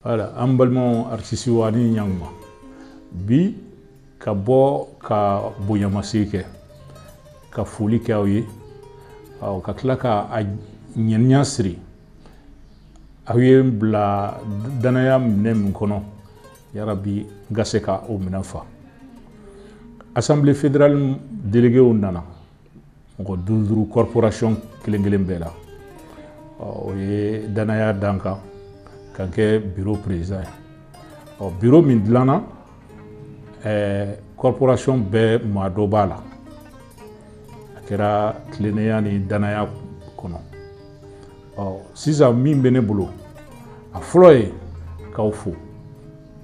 Voilà, an balima artiste wa ni ɲanguma bi ka bɔ ka bonyamasigi kɛ ka foli kɛ aw ye ka tila ka a ɲaniya siri aw ye bila danaya minɛ min kɔnɔ yarabi n ka se ka o minɛ fa assemblée fédérale déléguéw nana mɔgɔ 5 corporation kelen bɛɛ la o ye danaya dan kan ka kɛ bureau président ye bureau min dilanna corporation bɛɛ maa dɔ b'a la a kɛra tilennenya ni danaya kɔnɔ sisan min bɛ ne bolo a fɔlɔ ye k'aw fo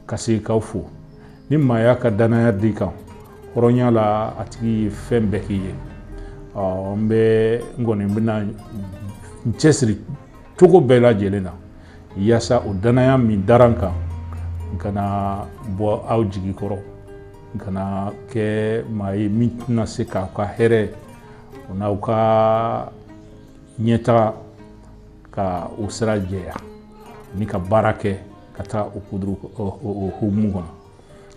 ka segin k'aw fo ni maa y'a ka danaya d'i kan hɔrɔnya la a tigi ye fɛn bɛɛ k'i ye n kɔni bɛna n cɛsiri cogo bɛɛ lajɛlen na yaasa o danaya min dara n kan n kana bɔ aw jigi kɔrɔ n kana kɛ maa ye min tɛna se k'aw ka hɛrɛ o n'aw ka ɲɛtaga ka o sira jɛya ni ka baara kɛ ka taa o hukumu kɔnɔ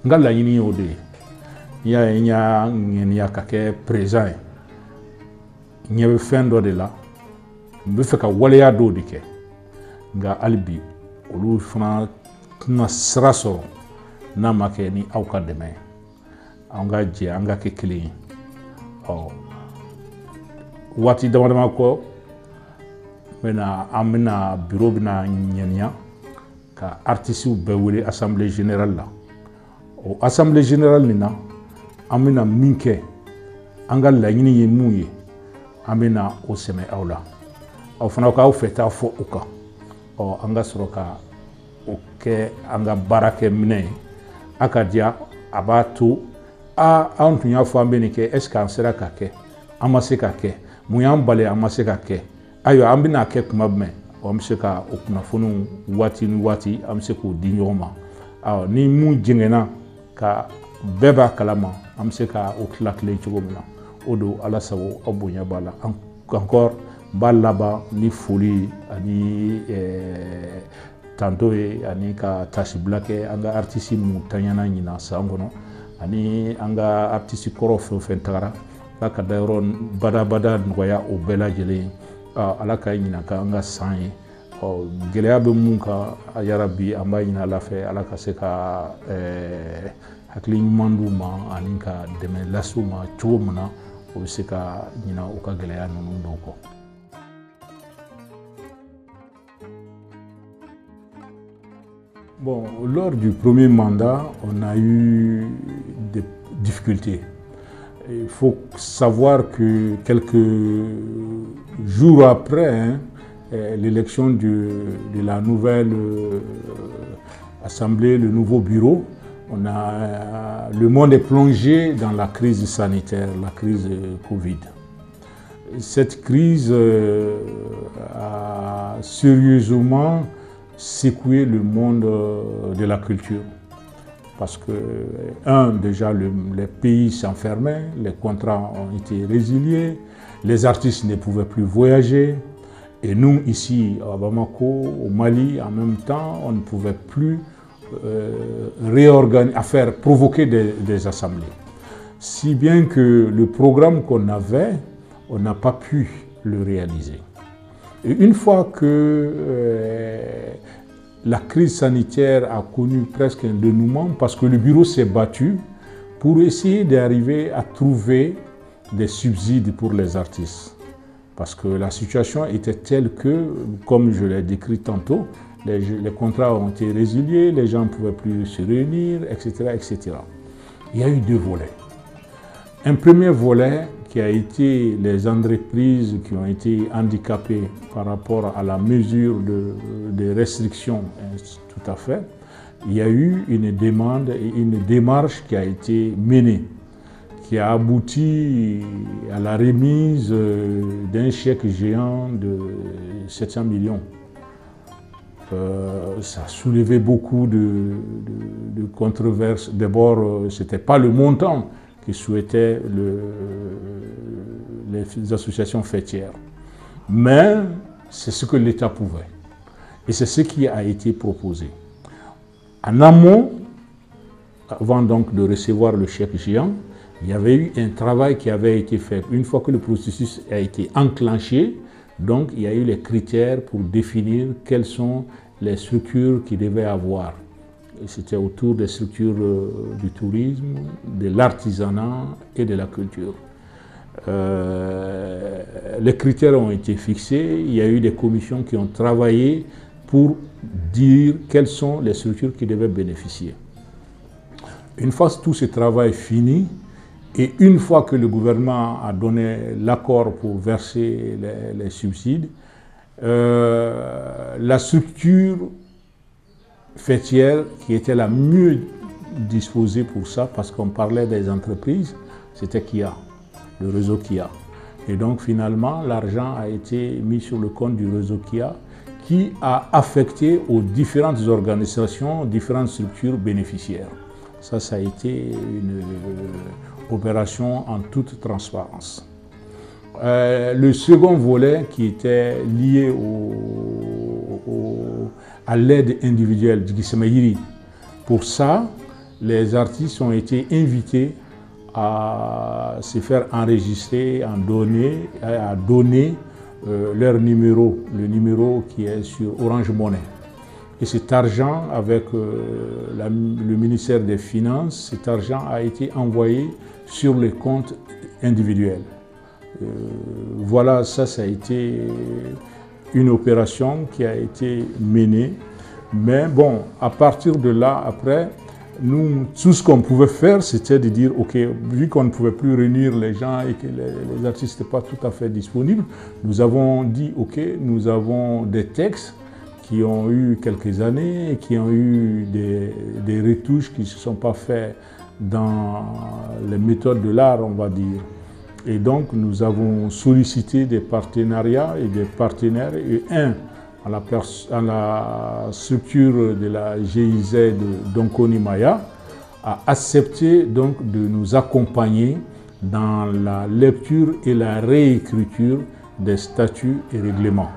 n ka laɲini ye o de ye n'i y'a ye n y'a ŋaniya ka kɛ président ye n ɲɛ bɛ fɛn dɔ de la n bɛ fɛ ka waleya dɔw de kɛ nka hali bi olu fana tɛna sira sɔrɔ n'a ma kɛ ni aw ka dɛmɛ ye an ka jɛ an ka kɛ kelen ye waati dama dama kɔ an bɛna bureau bɛna ɲaniya ka artistes bɛɛ wele assemblée générale la o assemblée générale nin na an bɛna min kɛ an ka laɲini ye mun ye an bɛna o sɛmɛ aw la aw fana k'aw fɛ taa fɔ o kan an ka sɔrɔ ka o kɛ an ka baarakɛ minɛ ye a ka diya a b'a to an tun y'a fɔ an bɛ nin kɛ est-ce que an sera ka kɛ an ma se ka kɛ mun y'an bali an ma se ka kɛ ayiwa an bɛna kɛ tuma jumɛn an bɛ se ka o kunnafoniw waati ni waati an bɛ se k'o di ɲɔgɔn ma ni mun jɛngɛnna ka bɛɛ b'a kalama an bɛ se ka o tila tilen cogo min na o don ala sago aw bonya b'a la encore n b'a laban ni foli ani tanto ye ani ka tasibila kɛ an ka artiste minnu taɲana ɲina san kɔnɔ ani an ka artiste kɔrɔ fɛn o fɛn tagara ala ka dayɔrɔ badabada nɔgɔya o bɛɛ lajɛlen ye ala ka ɲina ka an ka san ye gɛlɛya bɛ mun kan yarabi an b'a ɲini ala fɛ ala ka se ka hakili ɲuman d'u ma ani ka dɛmɛ lase u ma cogo min na o bɛ se ka ɲina u ka gɛlɛya ninnu dɔw kɔ. Bon, lors du premier mandat, on a eu des difficultés. Il faut savoir que quelques jours après l'élection de la nouvelle assemblée, le nouveau bureau, le monde est plongé dans la crise sanitaire, la crise Covid. Cette crise a sérieusement secouer le monde de la culture. Parce que, déjà, les pays s'enfermaient, les contrats ont été résiliés, les artistes ne pouvaient plus voyager. Et nous, ici, à Bamako, au Mali, en même temps, on ne pouvait plus provoquer des assemblées. Si bien que le programme qu'on avait, on n'a pas pu le réaliser. Et une fois que la crise sanitaire a connu presque un dénouement, parce que le bureau s'est battu pour essayer d'arriver à trouver des subsides pour les artistes. Parce que la situation était telle que, comme je l'ai décrit tantôt, les contrats ont été résiliés, les gens ne pouvaient plus se réunir, etc., etc. Il y a eu 2 volets. Un premier volet qui a été les entreprises qui ont été handicapées par rapport à la mesure de restrictions, tout à fait. Il y a eu une demande et une démarche qui a été menée, qui a abouti à la remise d'un chèque géant de 700 millions. Ça a soulevé beaucoup de controverses. D'abord, ce n'était pas le montant que souhaitaient les associations fêtières. Mais c'est ce que l'État pouvait. Et c'est ce qui a été proposé. En amont, avant donc de recevoir le chèque géant, il y avait eu un travail qui avait été fait. Une fois que le processus a été enclenché, donc il y a eu les critères pour définir quelles sont les structures qu'il devait avoir. C'était autour des structures du tourisme, de l'artisanat et de la culture. Les critères ont été fixés, il y a eu des commissions qui ont travaillé pour dire quelles sont les structures qui devaient bénéficier. Une fois tout ce travail fini, et une fois que le gouvernement a donné l'accord pour verser les subsides, la structure fêtière qui était la mieux disposée pour ça, parce qu'on parlait des entreprises, c'était KIA, le réseau KIA. Et donc finalement, l'argent a été mis sur le compte du réseau KIA qui a affecté aux différentes organisations, différentes structures bénéficiaires. Ça a été une opération en toute transparence. Le second volet qui était lié à l'aide individuelle du Gisemayiri. Pour ça, les artistes ont été invités à se faire enregistrer, à donner leur numéro, le numéro qui est sur Orange Money. Et cet argent, avec le ministère des Finances, cet argent a été envoyé sur les comptes individuels. Voilà, ça a été une opération qui a été menée. Mais bon, à partir de là, après, nous, tout ce qu'on pouvait faire, c'était de dire, OK, vu qu'on ne pouvait plus réunir les gens et que les artistes n'étaient pas tout à fait disponibles, nous avons dit, OK, nous avons des textes qui ont eu quelques années et qui ont eu des retouches qui ne se sont pas faites dans les méthodes de l'art, on va dire. Et donc, nous avons sollicité des partenariats et des partenaires, et à la structure de la GIZ de Donkoni Maya, a accepté donc de nous accompagner dans la lecture et la réécriture des statuts et règlements.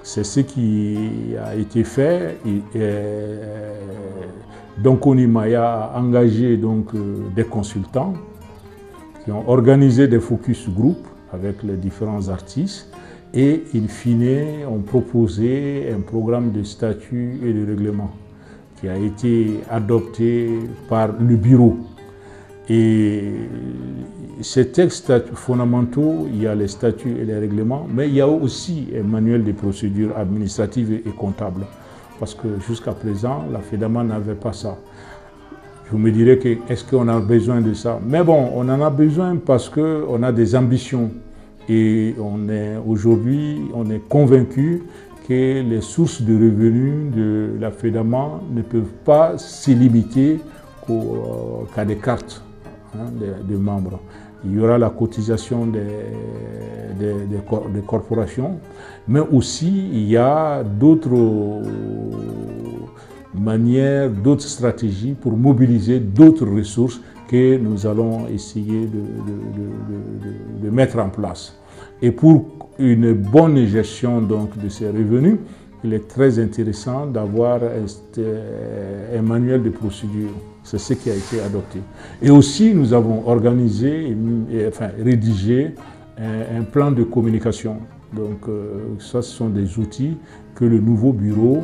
C'est ce qui a été fait. Donkoni Maya a engagé donc des consultants qui ont organisé des focus group avec les différents artistes et, in fine, ont proposé un programme de statuts et de règlements qui a été adopté par le bureau. Et ces textes fondamentaux, il y a les statuts et les règlements, mais il y a aussi un manuel de procédures administratives et comptables, parce que jusqu'à présent, la FEDAMA n'avait pas ça. Vous me direz que est-ce qu'on a besoin de ça? Mais bon, on en a besoin parce qu'on a des ambitions et aujourd'hui, on est convaincu que les sources de revenus de la FEDAMA ne peuvent pas se limiter qu'à des cartes de membres. Il y aura la cotisation des corporations, mais aussi il y a d'autres manières, d'autres stratégies pour mobiliser d'autres ressources que nous allons essayer de mettre en place. Et pour une bonne gestion donc de ces revenus, il est très intéressant d'avoir un manuel de procédure. C'est ce qui a été adopté. Et aussi, nous avons organisé, rédigé un plan de communication. Donc, ça, ce sont des outils que le nouveau bureau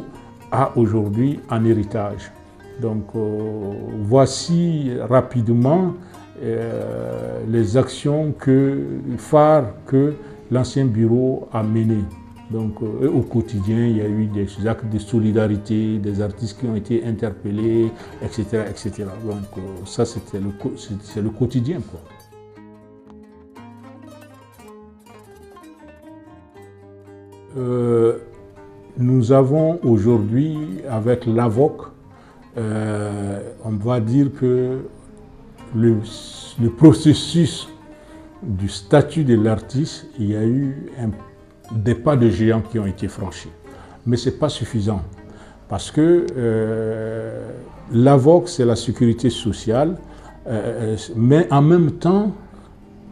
a aujourd'hui en héritage. Donc, voici rapidement les actions phares que l'ancien bureau a menées. Donc, au quotidien, il y a eu des actes de solidarité, des artistes qui ont été interpellés, etc., etc. Donc, ça, c'est le quotidien, quoi. Nous avons aujourd'hui, avec l'AVOC, on va dire que le processus du statut de l'artiste, il y a eu des pas de géant qui ont été franchis. Mais ce n'est pas suffisant, parce que l'AVOC, c'est la sécurité sociale, mais en même temps,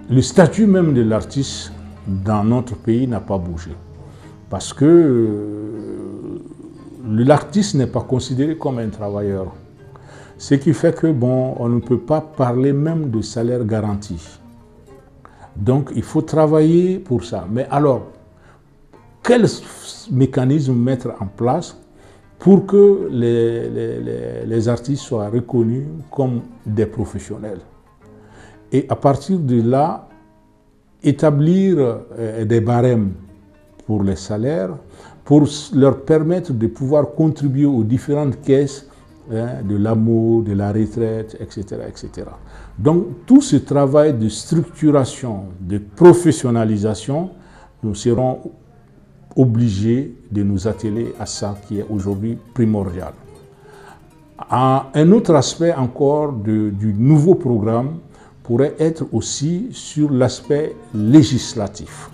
le statut même de l'artiste dans notre pays n'a pas bougé. Parce que l'artiste n'est pas considéré comme un travailleur. Ce qui fait que, bon, on ne peut pas parler même de salaire garanti. Donc, il faut travailler pour ça. Mais alors, quel mécanisme mettre en place pour que les artistes soient reconnus comme des professionnels? Et à partir de là, établir des barèmes pour les salaires, pour leur permettre de pouvoir contribuer aux différentes caisses de l'AMO, de la retraite, etc., etc. Donc, tout ce travail de structuration, de professionnalisation, nous serons obligés de nous atteler à ça qui est aujourd'hui primordial. Un autre aspect encore du nouveau programme pourrait être aussi sur l'aspect législatif.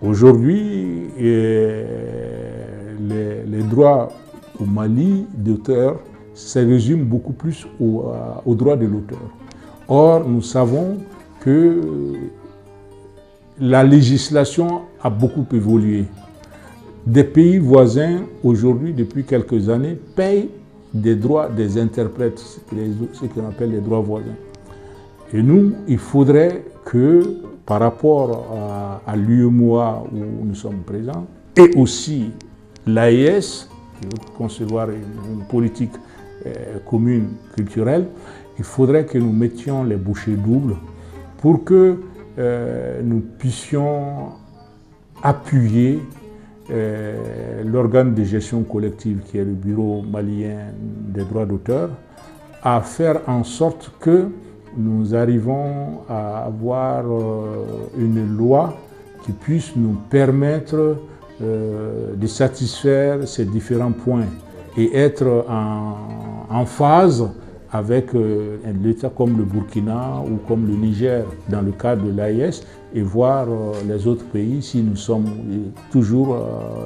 Aujourd'hui, les droits au Mali d'auteur se résument beaucoup plus aux droits de l'auteur. Or, nous savons que la législation a beaucoup évolué. Des pays voisins, aujourd'hui, depuis quelques années, payent des droits des interprètes, ce qu'on appelle les droits voisins. Et nous, il faudrait que, par rapport à l'UEMOA où nous sommes présents, et aussi l'AES, qui veut concevoir une politique commune culturelle, il faudrait que nous mettions les bouchées doubles pour que nous puissions appuyer l'organe de gestion collective qui est le Bureau malien des droits d'auteur à faire en sorte que nous arrivons à avoir une loi qui puisse nous permettre de satisfaire ces différents points et être en phase avec un État comme le Burkina ou comme le Niger dans le cadre de l'AES et voir les autres pays si nous sommes toujours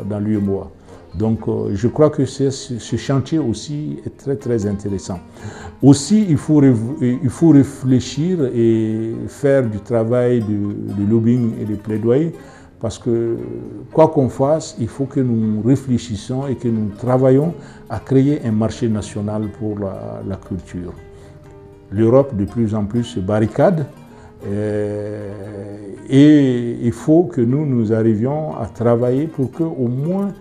dans l'UEMOA. Donc je crois que ce chantier aussi est très très intéressant. Aussi il faut réfléchir et faire du travail de lobbying et de plaidoyer parce que quoi qu'on fasse, il faut que nous réfléchissions et que nous travaillions à créer un marché national pour la culture. L'Europe de plus en plus se barricade et il faut que nous arrivions à travailler pour qu'au moins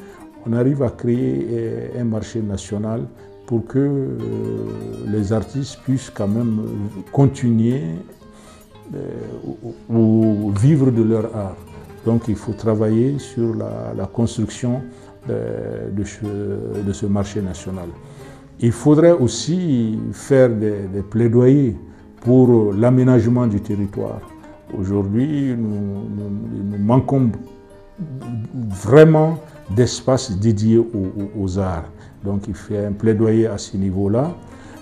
on arrive à créer un marché national pour que les artistes puissent quand même continuer ou vivre de leur art. Donc il faut travailler sur la construction de ce marché national. Il faudrait aussi faire des plaidoyers pour l'aménagement du territoire. Aujourd'hui, nous manquons vraiment d'espace dédié aux arts. Donc il fait un plaidoyer à ce niveau-là.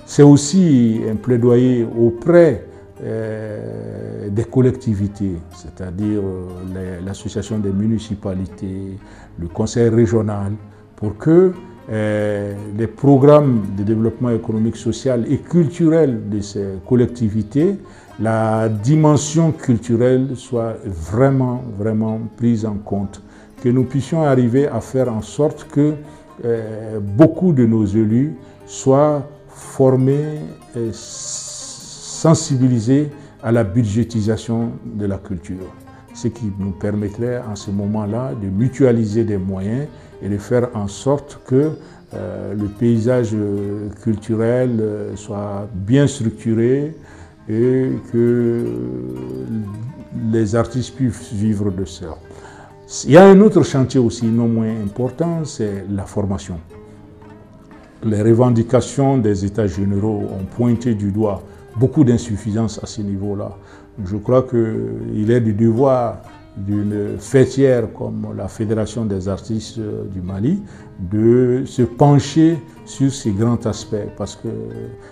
C'est aussi un plaidoyer auprès des collectivités, c'est-à-dire l'association des municipalités, le conseil régional, pour que les programmes de développement économique, social et culturel de ces collectivités, la dimension culturelle soit vraiment, vraiment prise en compte. Que nous puissions arriver à faire en sorte que beaucoup de nos élus soient formés et sensibilisés à la budgétisation de la culture. Ce qui nous permettrait en ce moment-là de mutualiser des moyens et de faire en sorte que le paysage culturel soit bien structuré et que les artistes puissent vivre de ça. Il y a un autre chantier aussi non moins important, c'est la formation. Les revendications des États généraux ont pointé du doigt beaucoup d'insuffisances à ce niveau-là. Je crois qu'il est du devoir d'une fêtière comme la Fédération des artistes du Mali de se pencher sur ces grands aspects parce que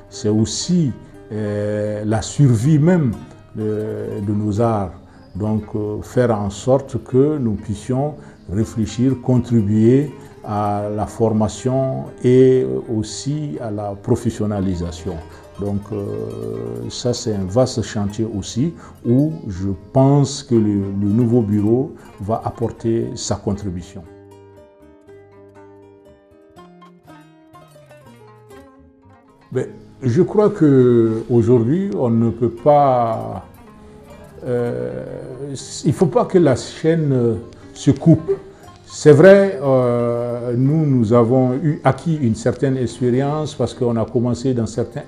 c'est aussi la survie même de nos arts. Donc faire en sorte que nous puissions réfléchir, contribuer à la formation et aussi à la professionnalisation. Donc ça c'est un vaste chantier aussi où je pense que le nouveau bureau va apporter sa contribution. Mais je crois qu'aujourd'hui, on ne peut pas... il ne faut pas que la chaîne se coupe. C'est vrai, nous avons acquis une certaine expérience parce qu'on a commencé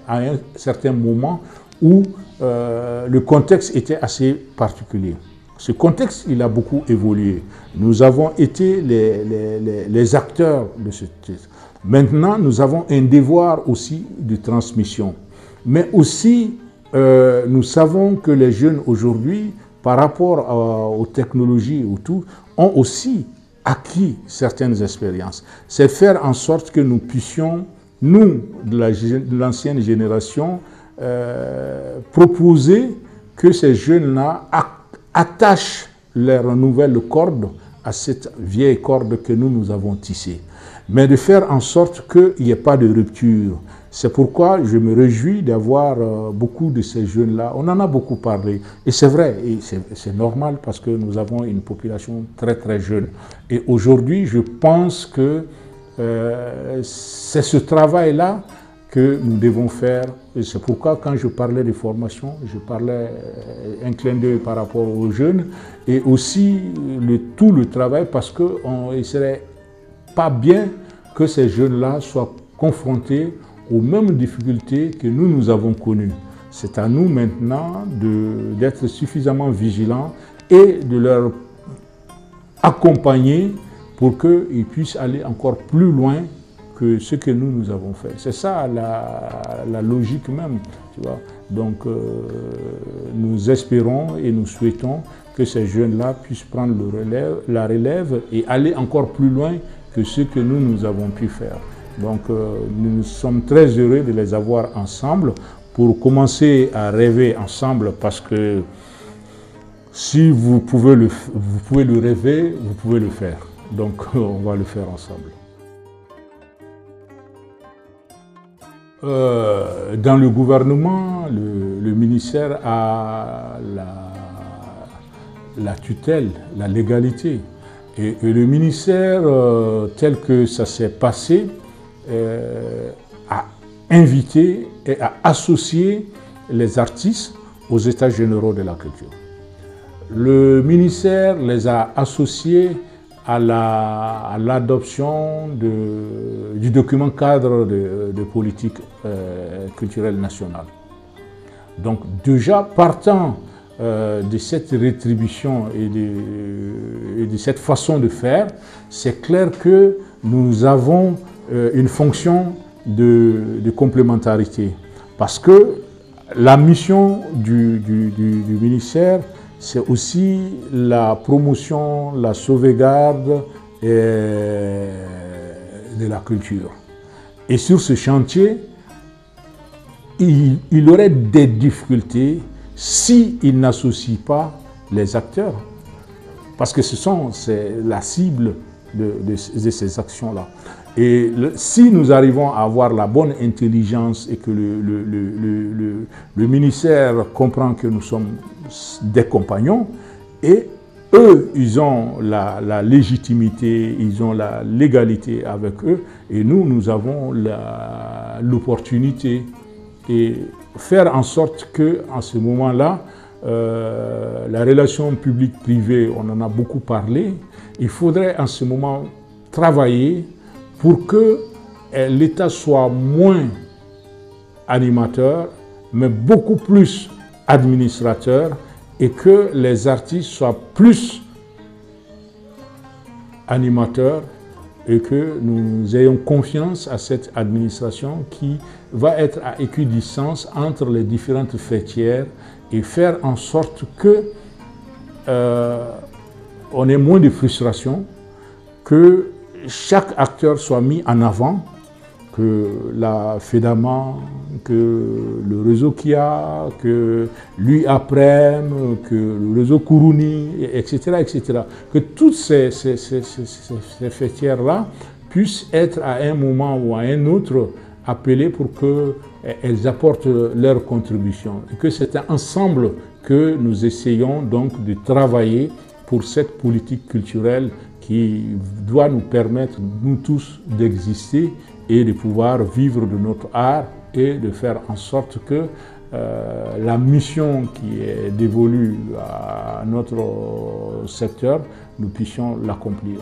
à un certain moment où le contexte était assez particulier. Ce contexte, il a beaucoup évolué. Nous avons été les acteurs de ce texte. Maintenant, nous avons un devoir aussi de transmission. Mais aussi, nous savons que les jeunes aujourd'hui, par rapport aux technologies ou tout, ont aussi acquis certaines expériences. C'est faire en sorte que nous puissions, nous, de l'ancienne génération, proposer que ces jeunes-là attachent leur nouvelle corde à cette vieille corde que nous avons tissée. Mais de faire en sorte qu'il n'y ait pas de rupture. C'est pourquoi je me réjouis d'avoir beaucoup de ces jeunes-là. On en a beaucoup parlé. Et c'est vrai, et c'est normal parce que nous avons une population très très jeune. Et aujourd'hui, je pense que c'est ce travail-là que nous devons faire. Et c'est pourquoi quand je parlais de formation, je parlais un clin d'œil par rapport aux jeunes et aussi tout le travail parce qu'il ne serait pas bien que ces jeunes-là soient confrontés aux mêmes difficultés que nous avons connues. C'est à nous maintenant d'être suffisamment vigilants et de leur accompagner pour qu'ils puissent aller encore plus loin que ce que nous avons fait. C'est ça la logique même, tu vois. Donc nous espérons et nous souhaitons que ces jeunes-là puissent prendre la relève et aller encore plus loin que ce que nous avons pu faire. Donc nous sommes très heureux de les avoir ensemble pour commencer à rêver ensemble parce que si vous pouvez le rêver, vous pouvez le faire. Donc on va le faire ensemble. Dans le gouvernement, le ministère a la tutelle, la légalité. Et le ministère, tel que ça s'est passé, a invité et a associé les artistes aux États généraux de la culture. Le ministère les a associés à l'adoption du document cadre de politique culturelle nationale. Donc déjà partant de cette rétribution et de cette façon de faire, c'est clair que nous avons une fonction de complémentarité. Parce que la mission du ministère, c'est aussi la promotion, la sauvegarde de la culture. Et sur ce chantier, il aurait des difficultés s'il n'associe pas les acteurs. Parce que c'est la cible de ces actions-là. Et si nous arrivons à avoir la bonne intelligence et que le ministère comprend que nous sommes des compagnons, et eux, ils ont la légitimité, ils ont la légalité avec eux, et nous avons l'opportunité et faire en sorte qu'en ce moment-là, la relation publique-privée, on en a beaucoup parlé, il faudrait en ce moment travailler pour que l'État soit moins animateur, mais beaucoup plus administrateur, et que les artistes soient plus animateurs, et que nous ayons confiance à cette administration qui va être à équidistance entre les différentes fêtières et faire en sorte que on ait moins de frustration, que chaque acteur soit mis en avant, que la FEDAMA, que le réseau KIA, que l'UAPREM, que le réseau Kourouni, etc., etc. Que toutes ces fêtières-là puissent être à un moment ou à un autre appelées pour qu'elles apportent leur contribution. Et que c'est ensemble que nous essayons donc de travailler pour cette politique culturelle qui doit nous permettre, nous tous, d'exister et de pouvoir vivre de notre art et de faire en sorte que la mission qui est dévolue à notre secteur, nous puissions l'accomplir.